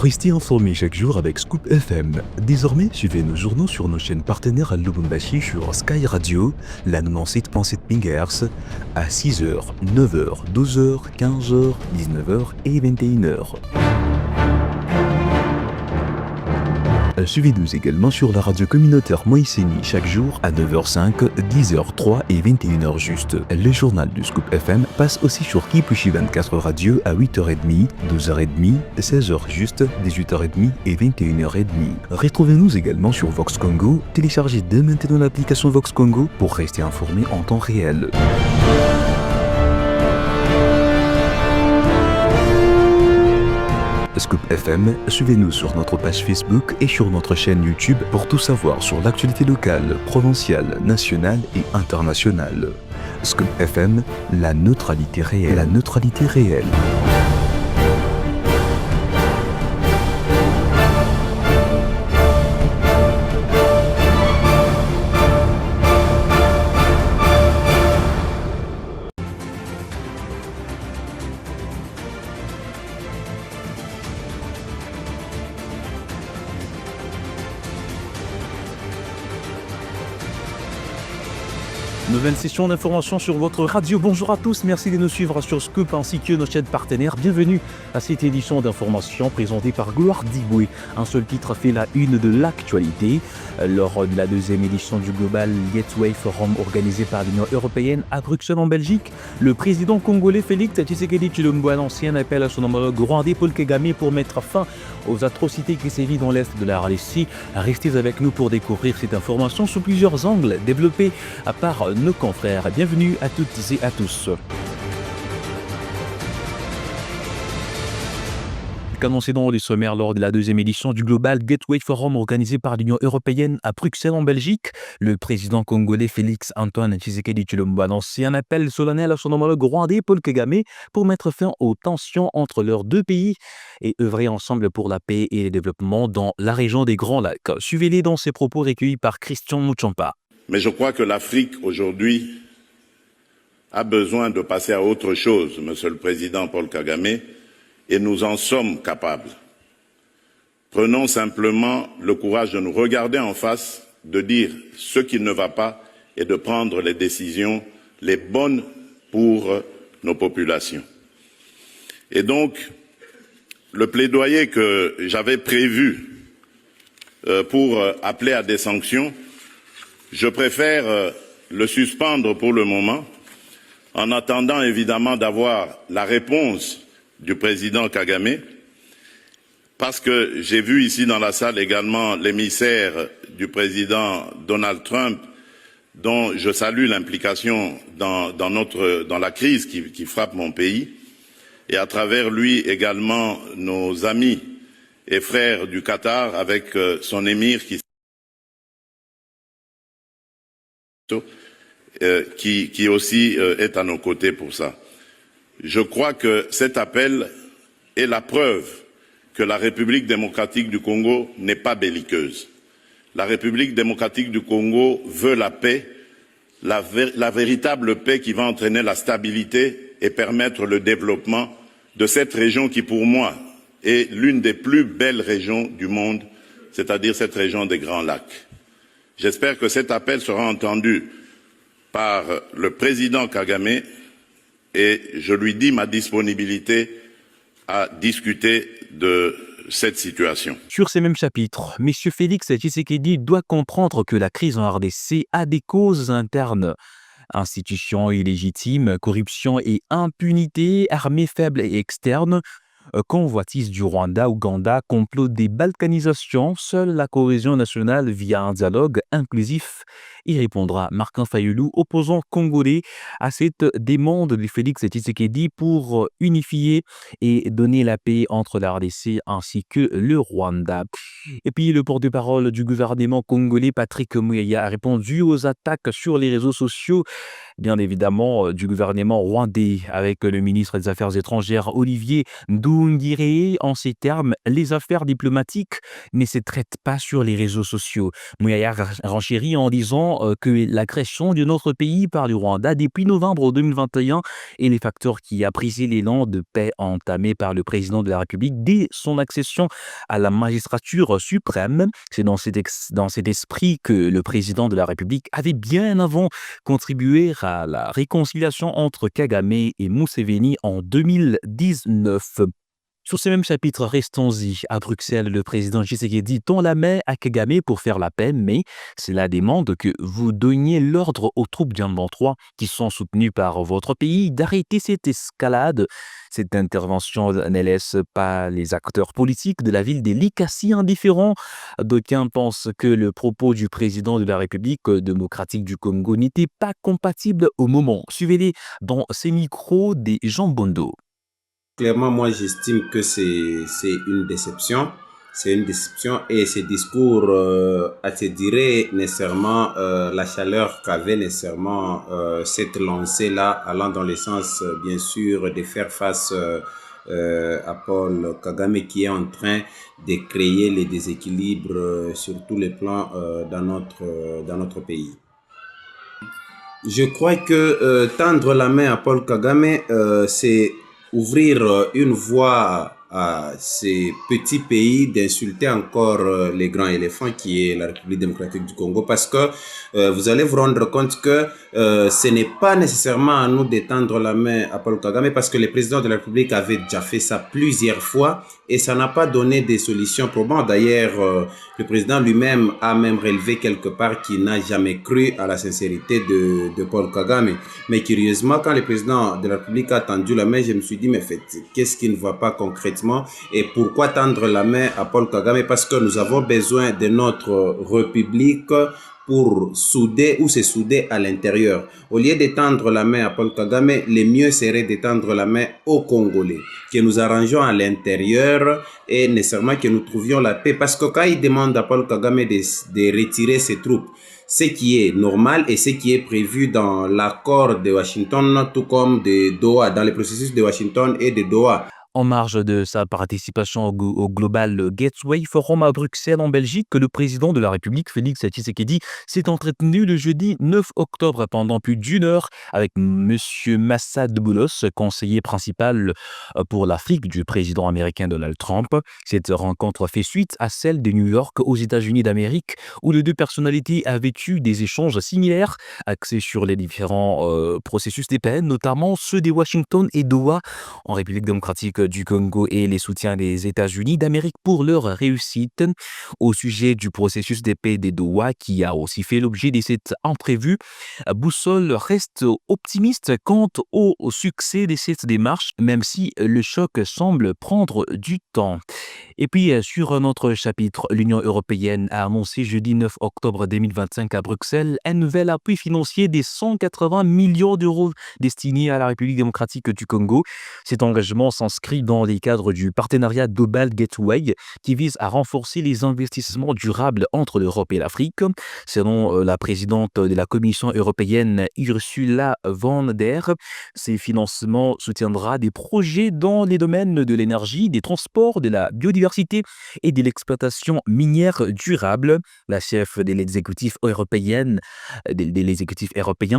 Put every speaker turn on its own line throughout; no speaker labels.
Restez informés chaque jour avec Scoop FM. Désormais, suivez nos journaux sur nos chaînes partenaires à Lubumbashi sur Sky Radio, la 97.7 MHz, à 6h, 9h, 12h, 15h, 19h et 21h. Suivez-nous également sur la radio communautaire Moïseni chaque jour à 9h05, 10h03 et 21h juste. Le journal du Scoop FM passe aussi sur Kipushi 24 Radio à 8h30, 12h30, 16h juste, 18h30 et 21h30. Retrouvez-nous également sur Vox Congo. Téléchargez dès maintenant l'application Vox Congo pour rester informé en temps réel. Scoop FM, suivez-nous sur notre page Facebook et sur notre chaîne YouTube pour tout savoir sur l'actualité locale, provinciale, nationale et internationale. Scoop FM, la neutralité réelle. La neutralité réelle.
Nouvelle session d'information sur votre radio. Bonjour à tous, merci de nous suivre sur Scoop ainsi que nos chaînes partenaires. Bienvenue à cette édition d'information présentée par Gloire Diboué. Un seul titre fait la une de l'actualité. Lors de la deuxième édition du Global Gateway Forum organisé par l'Union Européenne à Bruxelles en Belgique, le président congolais Félix Tshisekedi Tshilombo a lancé un appel à son homologue rwandais Paul Kagame pour mettre fin aux atrocités qui sévissent dans l'Est de la RDC. Restez avec nous pour découvrir cette information sous plusieurs angles développés par nos confrères. Bienvenue à toutes et à tous. Annoncé dans les sommaires lors de la deuxième édition du Global Gateway Forum organisé par l'Union Européenne à Bruxelles en Belgique, le président congolais Félix Antoine Tshisekedi Tshilombo a lancé un appel solennel à son homologue rwandais Paul Kagame pour mettre fin aux tensions entre leurs deux pays et œuvrer ensemble pour la paix et le développement dans la région des Grands Lacs. Suivez-les dans ses propos recueillis par Christian Mouchampa.
Mais je crois que l'Afrique aujourd'hui a besoin de passer à autre chose, Monsieur le Président Paul Kagame, et nous en sommes capables. Prenons simplement le courage de nous regarder en face, de dire ce qui ne va pas et de prendre les décisions les bonnes pour nos populations. Et donc, le plaidoyer que j'avais prévu pour appeler à des sanctions, je préfère le suspendre pour le moment, en attendant évidemment d'avoir la réponse du président Kagame, parce que j'ai vu ici dans la salle également l'émissaire du président Donald Trump, dont je salue l'implication dans la crise qui frappe mon pays, et à travers lui également nos amis et frères du Qatar avec son émir qui aussi est à nos côtés pour ça. Je crois que cet appel est la preuve que la République démocratique du Congo n'est pas belliqueuse. La République démocratique du Congo veut la paix, la véritable paix qui va entraîner la stabilité et permettre le développement de cette région qui, pour moi, est l'une des plus belles régions du monde, c'est-à-dire cette région des Grands Lacs. J'espère que cet appel sera entendu par le président Kagame et je lui dis ma disponibilité à discuter de cette situation.
Sur ces mêmes chapitres, M. Félix Tshisekedi doit comprendre que la crise en RDC a des causes internes. Institutions illégitimes, corruption et impunité, armées faibles et externes, convoitise du Rwanda, Ouganda, complot des balkanisations, seule la cohésion nationale via un dialogue inclusif y répondra. Martin Fayulu, opposant congolais à cette demande de Félix Tshisekedi pour unifier et donner la paix entre la RDC ainsi que le Rwanda. Et puis le porte-parole du gouvernement congolais, Patrick Muyaya, a répondu aux attaques sur les réseaux sociaux, bien évidemment du gouvernement rwandais, avec le ministre des Affaires étrangères Olivier Nduhungirehe Ndoungiré, en ces termes, les affaires diplomatiques ne se traitent pas sur les réseaux sociaux. Mouyaya renchérit en disant que l'agression de notre pays par le Rwanda depuis novembre 2021 et les facteurs qui a brisé l'élan de paix entamé par le président de la République dès son accession à la magistrature suprême. C'est dans cet esprit que le président de la République avait bien avant contribué à la réconciliation entre Kagame et Museveni en 2019. Sur ce même chapitre, restons-y. À Bruxelles, le président Tshisekedi tend la main à Kagame pour faire la paix, mais cela demande que vous donniez l'ordre aux troupes du M23 qui sont soutenues par votre pays d'arrêter cette escalade. Cette intervention ne laisse pas les acteurs politiques de la ville de Likasi indifférents. D'aucuns pensent que le propos du président de la République démocratique du Congo n'était pas compatible au moment. Suivez-les dans ces micros des Jean Bondo.
Clairement, moi, j'estime que c'est une déception. C'est une déception et ce discours attirerait nécessairement la chaleur qu'avait nécessairement cette lancée-là, allant dans le sens, bien sûr, de faire face à Paul Kagame qui est en train de créer les déséquilibres sur tous les plans dans notre pays. Je crois que tendre la main à Paul Kagame, c'est ouvrir une voie à ces petits pays d'insulter encore les grands éléphants qui est la République démocratique du Congo, parce que vous allez vous rendre compte que ce n'est pas nécessairement à nous de tendre la main à Paul Kagame, parce que le président de la République avait déjà fait ça plusieurs fois et ça n'a pas donné des solutions probantes. D'ailleurs, le président lui-même a même relevé quelque part qu'il n'a jamais cru à la sincérité de Paul Kagame. Mais curieusement, quand le président de la République a tendu la main, je me suis dit, mais qu'est-ce qui ne va pas concrètement? Et pourquoi tendre la main à Paul Kagame? Parce que nous avons besoin de notre République pour souder ou se souder à l'intérieur. Au lieu de tendre la main à Paul Kagame, le mieux serait de tendre la main aux Congolais, que nous arrangeons à l'intérieur et nécessairement que nous trouvions la paix. Parce que quand il demande à Paul Kagame de retirer ses troupes, ce qui est normal et ce qui est prévu dans l'accord de Washington, tout comme de Doha, dans le processus de Washington et de Doha.
En marge de sa participation au Global Gateway Forum à Bruxelles, en Belgique, le président de la République, Félix Tshisekedi, s'est entretenu le jeudi 9 octobre pendant plus d'une heure avec M. Massad Boulos, conseiller principal pour l'Afrique du président américain Donald Trump. Cette rencontre fait suite à celle de New York aux États-Unis d'Amérique, où les deux personnalités avaient eu des échanges similaires, axés sur les différents processus de paix, notamment ceux de Washington et Doha en République démocratique du Congo et les soutiens des États-Unis d'Amérique pour leur réussite. Au sujet du processus de paix de Doha, qui a aussi fait l'objet de cet imprévu, Boussole reste optimiste quant au succès de cette démarche, même si le choc semble prendre du temps. Et puis, sur notre chapitre, l'Union européenne a annoncé jeudi 9 octobre 2025 à Bruxelles un nouvel appui financier de 180 millions d'euros destinés à la République démocratique du Congo. Cet engagement s'inscrit dans les cadres du partenariat Global Gateway qui vise à renforcer les investissements durables entre l'Europe et l'Afrique. Selon la présidente de la Commission européenne, Ursula von der Leyen, ces financements soutiendra des projets dans les domaines de l'énergie, des transports, de la biodiversité et de l'exploitation minière durable. La chef de l'exécutif européen,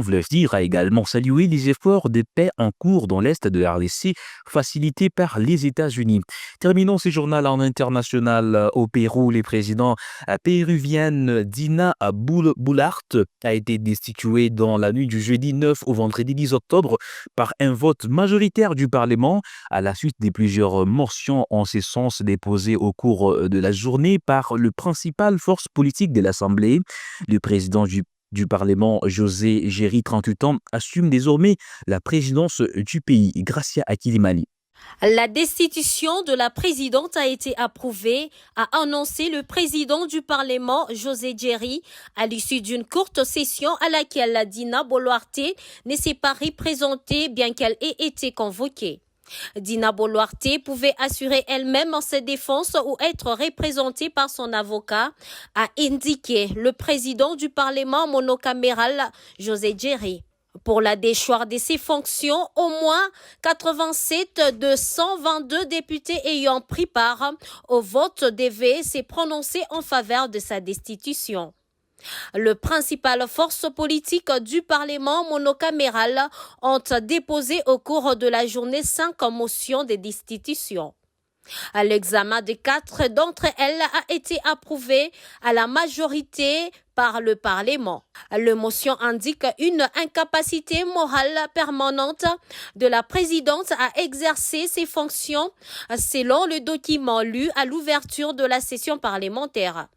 voulais dire, a également salué les efforts de paix en cours dans l'Est de la RDC, facilités par les États-Unis. Terminons ce journal en international. Au Pérou, le président péruvienne Dina Boluarte a été destituée dans la nuit du jeudi 9 au vendredi 10 octobre par un vote majoritaire du Parlement à la suite de plusieurs motions en ce sens déposées au cours de la journée par le principal force politique de l'Assemblée. Le président du Parlement, José Géry, 38 ans, assume désormais la présidence du pays. Gracia Akilimali.
La destitution de la présidente a été approuvée, a annoncé le président du Parlement, José Géry, à l'issue d'une courte session à laquelle Dina Boluarte ne s'est pas représentée bien qu'elle ait été convoquée. Dina Boluarte pouvait assurer elle-même sa défense ou être représentée par son avocat, a indiqué le président du Parlement monocaméral, José Géry. Pour la déchoir de ses fonctions, au moins 87 de 122 députés ayant pris part au vote devaient se prononcer en faveur de sa destitution. Les principales forces politiques du Parlement monocaméral ont déposé au cours de la journée 5 motions de destitution. L'examen de 4 d'entre elles a été approuvé à la majorité par le Parlement. La motion indique une incapacité morale permanente de la présidente à exercer ses fonctions selon le document lu à l'ouverture de la session parlementaire.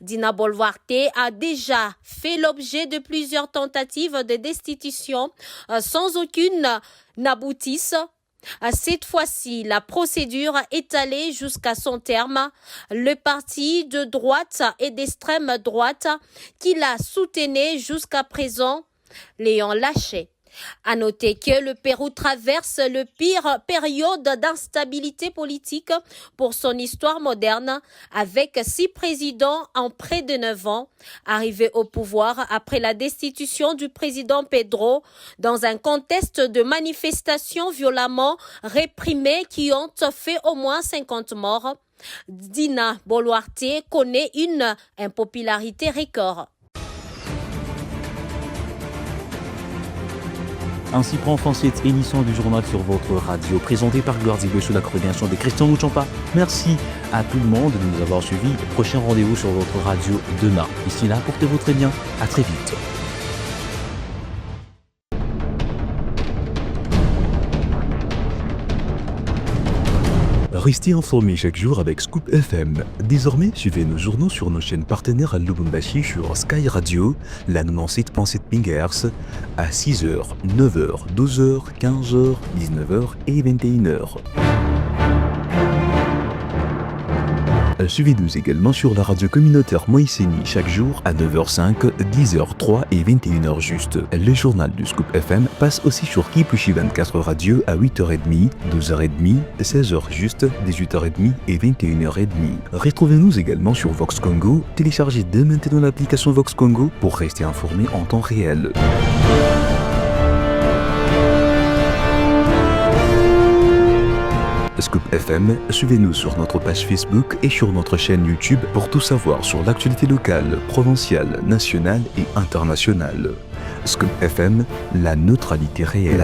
Dina Boluarte a déjà fait l'objet de plusieurs tentatives de destitution sans aucune n'aboutisse. Cette fois-ci, la procédure est allée jusqu'à son terme. Le parti de droite et d'extrême droite qui la soutenait jusqu'à présent l'ayant lâché. À noter que le Pérou traverse le pire période d'instabilité politique pour son histoire moderne, avec 6 présidents en près de 9 ans, arrivés au pouvoir après la destitution du président Pedro, dans un contexte de manifestations violemment réprimées qui ont fait au moins 50 morts. Dina Boluarte connaît une impopularité record.
Ainsi prend fin cette émission du journal sur votre radio, présentée par Gloire Zigueux sous la coordination de Christian Mouchampa. Merci à tout le monde de nous avoir suivis. Prochain rendez-vous sur votre radio demain. Ici là, portez-vous très bien. À très vite.
Restez informés chaque jour avec Scoop FM. Désormais, suivez nos journaux sur nos chaînes partenaires à Lubumbashi sur Sky Radio, la 97.7 MHz, à 6h, 9h, 12h, 15h, 19h et 21h. Suivez-nous également sur la radio communautaire Moïseni chaque jour à 9h05, 10h03 et 21h juste. Le journal du Scoop FM passe aussi sur Kipushi 24 Radio à 8h30, 12h30, 16h juste, 18h30 et 21h30. Retrouvez-nous également sur Vox Congo. Téléchargez dès maintenant l'application Vox Congo pour rester informé en temps réel. Scoop FM, suivez-nous sur notre page Facebook et sur notre chaîne YouTube pour tout savoir sur l'actualité locale, provinciale, nationale et internationale. Scoop FM, la neutralité réelle.